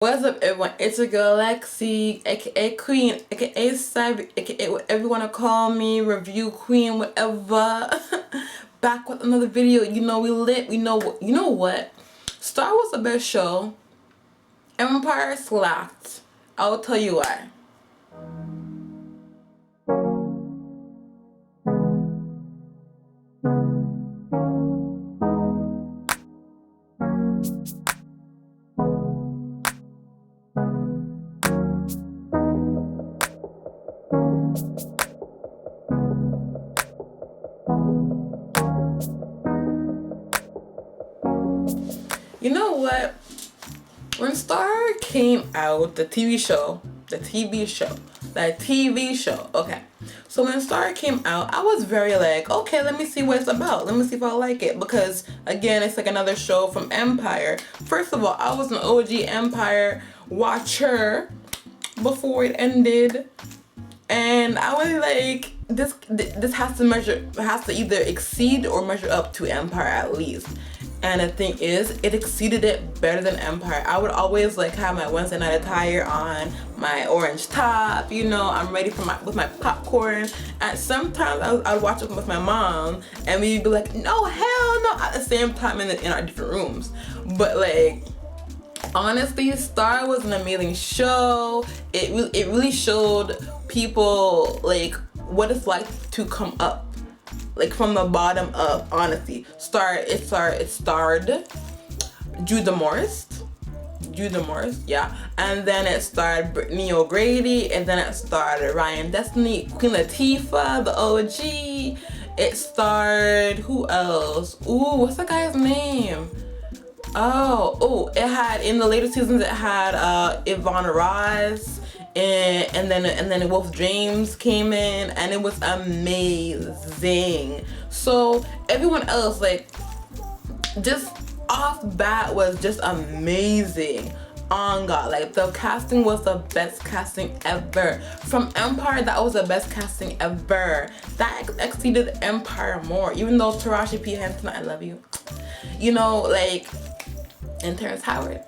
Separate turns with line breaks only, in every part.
What's up, everyone? It's your girl Lexi, aka Queen, aka Cyber, aka whatever you wanna call me, review queen, whatever. Back with another video. You know we lit. You know what? Star Wars the best show. Empire slapped. I'll tell you why. You know what? When Star came out, the TV show, okay. So when Star came out, I was very like, okay, let me see what it's about. Let me see if I like it. Because again, it's like another show from Empire. First of all, I was an OG Empire watcher before it ended. And I was like, this has to either exceed or measure up to Empire at least. And the thing is, it exceeded it better than Empire. I would always like have my Wednesday night attire on, my orange top, you know, I'm ready for with my popcorn. And sometimes I would watch it with my mom and we'd be like, no, hell no, at the same time in our different rooms. But like, honestly, Star was an amazing show. It really showed people like what it's like to come up, like from the bottom up. Honestly, it starred Judah Morris, yeah, and then it starred Brittany O'Grady, and then it starred Ryan Destiny, Queen Latifah, the OG. It starred who else? Ooh, what's the guy's name? It had in the later seasons. It had Yvonne Ross, and then Wolf James came in, and it was amazing. So everyone else, like, just off bat was just amazing. On God, like the casting was the best casting ever. From Empire, that was the best casting ever. That exceeded Empire more. Even though Taraji P. Henson, I love you. You know, like, and Terrence Howard.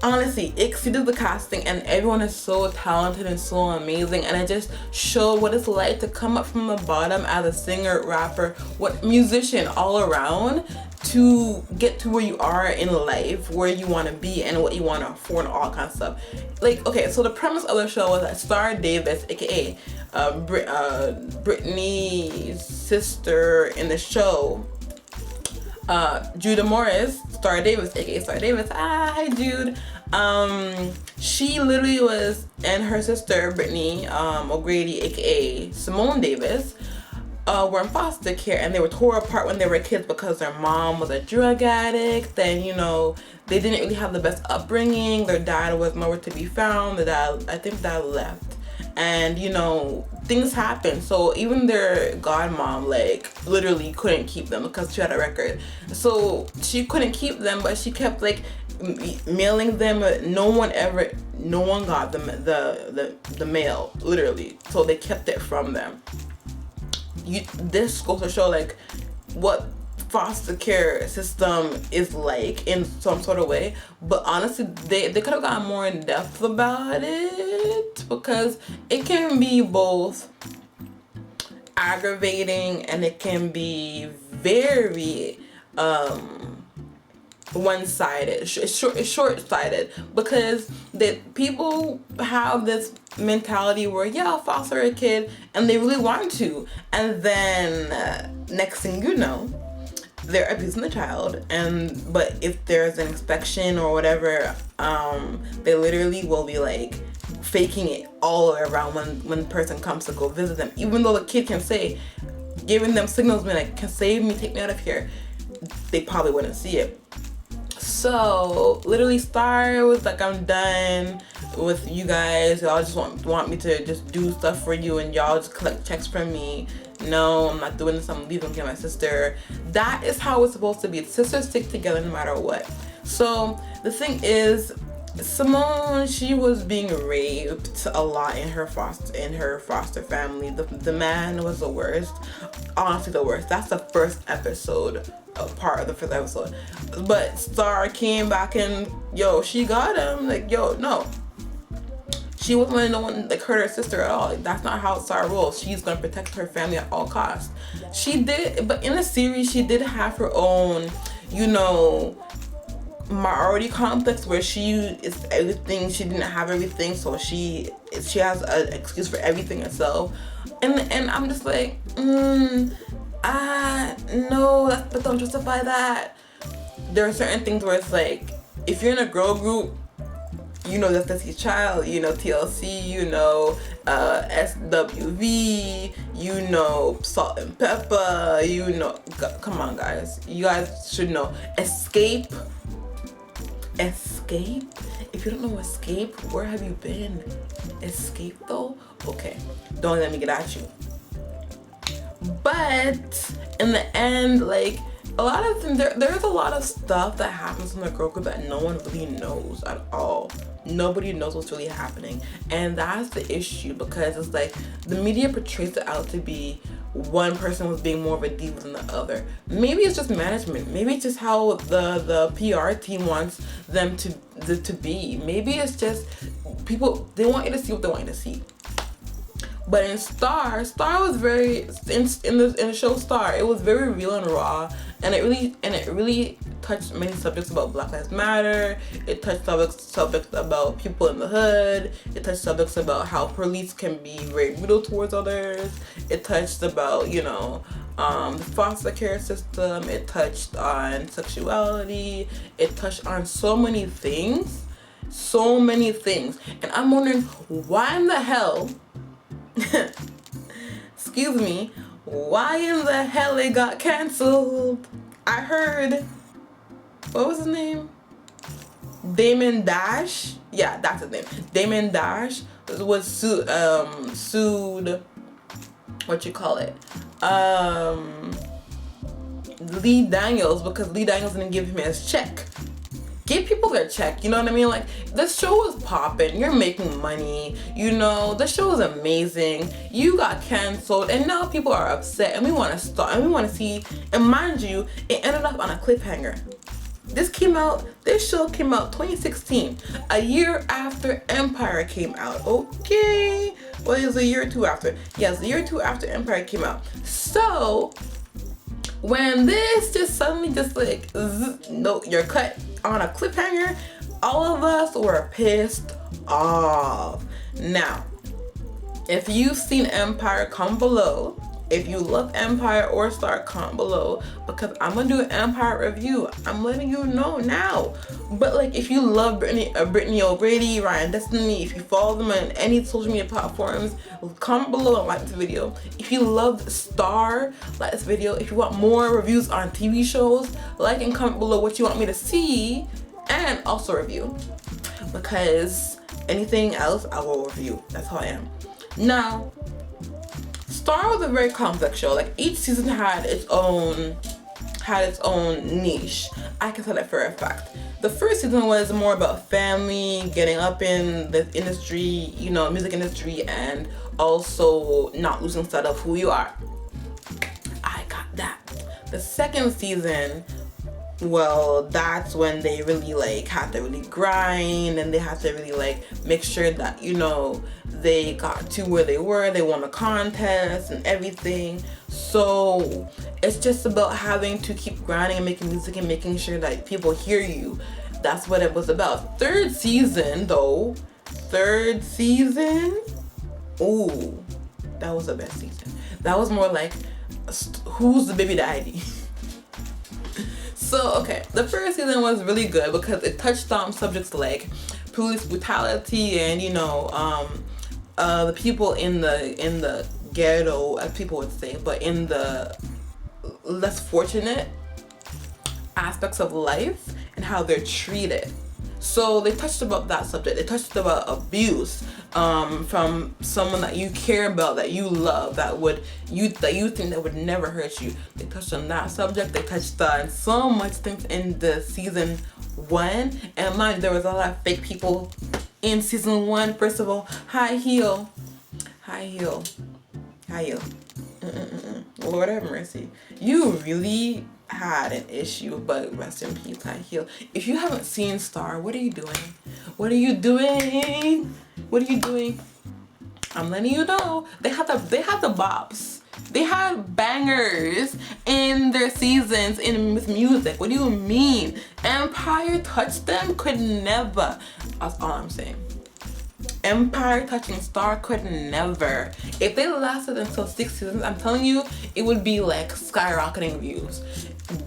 Honestly, it exceeded the casting, and everyone is so talented and so amazing, and it just showed what it's like to come up from the bottom as a singer, rapper, musician all around, to get to where you are in life, where you want to be and what you want to afford and all kinds of stuff. Like, okay, so the premise of the show was that Star Davis, aka Brittany's sister in the show, Judah Morris, Star Davis, aka Star Davis. Hi Jude. She literally was, and her sister Brittany O'Grady, aka Simone Davis, were in foster care, and they were tore apart when they were kids because their mom was a drug addict. Then, you know, they didn't really have the best upbringing. Their dad was nowhere to be found. I think dad left. And, you know, things happen. So even their godmom, like, literally couldn't keep them because she had a record. So she couldn't keep them, but she kept like mailing them. No one got them the mail, literally. So they kept it from them. This goes to show like what foster care system is like in some sort of way. But honestly, they could have gotten more in depth about it, because it can be both aggravating and it can be very one-sided. It's short-sighted, because people have this mentality where, yeah, I'll foster a kid, and they really want to, and then next thing you know, they're abusing the child. But if there's an inspection or whatever, they literally will be like faking it all around when the person comes to go visit them, even though the kid can say, giving them signals, being like, can save me, take me out of here, they probably wouldn't see it. So literally Star was like, I'm done with you guys. Y'all just want me to just do stuff for you, and y'all just collect checks from me. No, I'm not doing this. I'm leaving to my sister. That is how it's supposed to be. Sisters stick together no matter what. So the thing is, Simone, she was being raped a lot in her foster family. The man was the worst. Honestly, the worst. That's the first episode a part of the first episode. But Star came back and yo, she got him. Like, yo, no. She wasn't letting no one like hurt her sister at all. Like, that's not how Star rolls. She's gonna protect her family at all costs. She did, but in the series, she did have her own, you know, minority complex where she is everything. She didn't have everything, so she has an excuse for everything herself. And I'm just like, no, that don't justify that. There are certain things where it's like, if you're in a girl group, you know that's Destiny's Child, you know TLC, you know SWV, you know Salt and Pepper, you know, come on guys, you guys should know. Escape. If you don't know Escape, where have you been? Escape though? Okay, don't let me get at you. But in the end, like, a lot of things, there's a lot of stuff that happens in the girl group that no one really knows at all. Nobody knows what's really happening, and that's the issue, because it's like the media portrays it out to be one person was being more of a diva than the other. Maybe it's just management. Maybe it's just how the PR team wants them to be. Maybe it's just people, they want you to see what they want you to see. But in Star was very in the show Star, it was very real and raw, and it really touched many subjects about Black Lives Matter. It touched subjects about people in the hood. It touched subjects about how police can be very brutal towards others. It touched about, you know, the foster care system. It touched on sexuality. It touched on so many things, and I'm wondering why in the hell. Excuse me, why in the hell it got canceled? I heard, what was his name? Damon Dash? Yeah, that's his name. Damon Dash was sued, what you call it? Lee Daniels, because Lee Daniels didn't give him his check. Give people their check, you know what I mean? Like, the show is popping, you're making money, you know, the show is amazing. You got canceled, and now people are upset, and we want to start, and we want to see, and mind you, it ended up on a cliffhanger. This show came out 2016, a year after Empire came out. Okay, well, it was a year or two after. Yes, a year or two after Empire came out. So when this just suddenly just like, no, you're cut on a cliffhanger, all of us were pissed off. Now, if you've seen Empire, comment below. If you love Empire or Star, comment below, because I'm gonna do an Empire review. I'm letting you know now. But like, if you love Brittany O'Grady, Ryan Destiny, if you follow them on any social media platforms, comment below and like this video. If you love Star, like this video. If you want more reviews on TV shows, like and comment below what you want me to see, and also review. Because anything else, I will review. That's how I am. Now, Star was a very complex show. Like, each season had its own niche. I can tell that for a fact. The first season was more about family, getting up in the industry, you know, music industry, and also not losing sight of who you are. I got that. The second season, well, that's when they really like had to really grind, and they had to really like make sure that, you know, they got to where they were, they won a contest and everything. So it's just about having to keep grinding and making music and making sure that people hear you. That's what it was about. Third season, ooh, that was the best season. That was more like, who's the baby daddy? So, okay, the first season was really good because it touched on subjects like police brutality and, you know, the people in the ghetto, as people would say, but in the less fortunate aspects of life and how they're treated. So they touched about that subject. They touched about abuse from someone that you care about, that you love, that you think that would never hurt you. They touched on that subject. They touched on so much things in the season 1. And mind you, there was a lot of fake people in season 1. First of all, high heel. Lord have mercy. You really had an issue, but rest in peace, I heal. If you haven't seen Star, what are you doing? What are you doing? What are you doing? I'm letting you know. They had the bops. They had bangers in their seasons with music. What do you mean? Empire touched them? Could never. That's all I'm saying. Empire touching Star could never. If they lasted until 6 seasons, I'm telling you, it would be like skyrocketing views.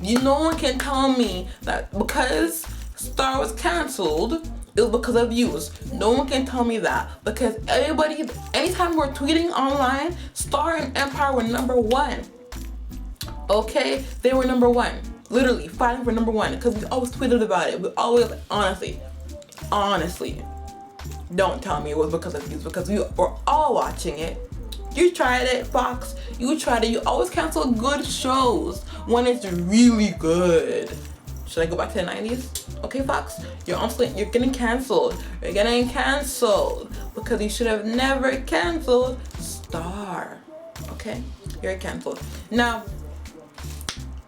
No one can tell me that because Star was canceled, it was because of views. No one can tell me that, because everybody, anytime we're tweeting online, Star and Empire were number one. Okay, they were number one, literally fighting for number one, because we always tweeted about it. We always, honestly, don't tell me it was because of views, because we were all watching it. You tried it, Fox. You tried it. You always cancel good shows when it's really good. Should I go back to the 90s? Okay, Fox, you're getting canceled. You're getting canceled because you should have never canceled Star. Okay, you're canceled. Now,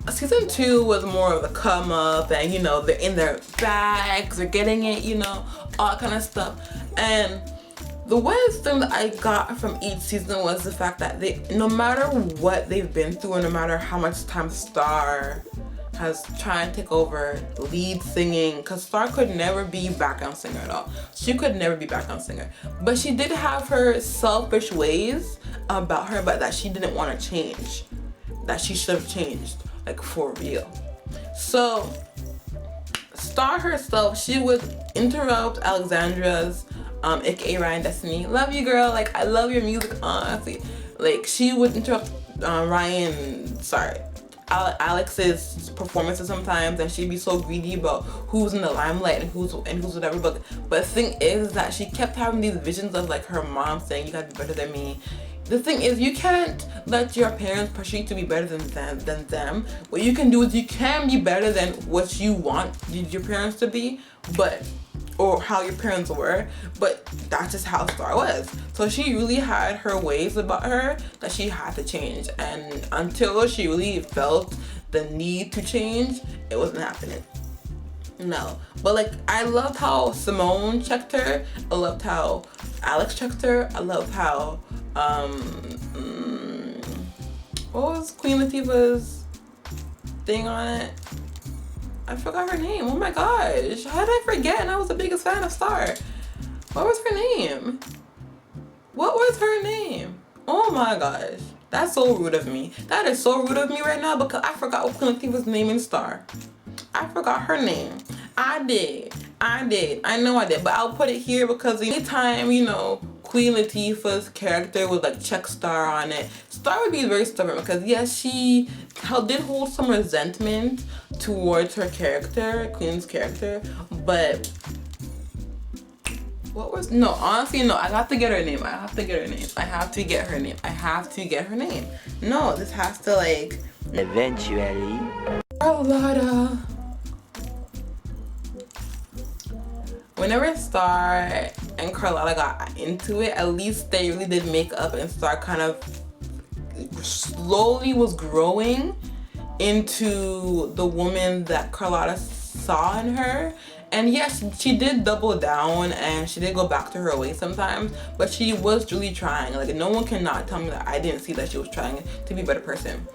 season 2 was more of a come up, and they're in their bags, they're getting it, all that kind of stuff. And the worst thing that I got from each season was the fact that no matter what they've been through, and no matter how much time Star has tried to take over lead singing, because Star could never be background singer at all. She could never be background singer. But she did have her selfish ways about her, but that she didn't want to change. That she should have changed, like for real. So Star herself, she would interrupt Alexandra's, aka Ryan Destiny. Love you, girl. Like, I love your music, honestly. Like, she would interrupt Alex's performances sometimes, and she'd be so greedy about who's in the limelight and who's whatever. But the thing is that she kept having these visions of like her mom saying, you gotta be better than me. The thing is, you can't let your parents pressure you to be better than them. What you can do is you can be better than what you want your parents to be, or how your parents were, but that's just how Star was. So she really had her ways about her that she had to change, and until she really felt the need to change, it wasn't happening. No. But like, I loved how Simone checked her. I loved how Alex checked her. I loved how what was Queen Latifah's thing on it? I forgot her name. Oh my gosh. How did I forget? And I was the biggest fan of Star. What was her name? What was her name? Oh my gosh. That's so rude of me. That is so rude of me right now, because I forgot what Queen Latifah's name in Star. I forgot her name. I did. I know I did. But I'll put it here because anytime, Queen Latifah's character would like check Star on it, Star would be very stubborn, because yes, she did hold some resentment towards her character, Queen's character, but honestly, no, I have to get her name. I have to get her name. No, this has to like...
Eventually.
Carlotta. Whenever Star and Carlotta got into it, at least they really did make up, and Star kind of slowly was growing into the woman that Carlotta saw in her. And yes, she did double down and she did go back to her ways sometimes, but she was really trying. Like, no one cannot tell me that I didn't see that she was trying to be a better person.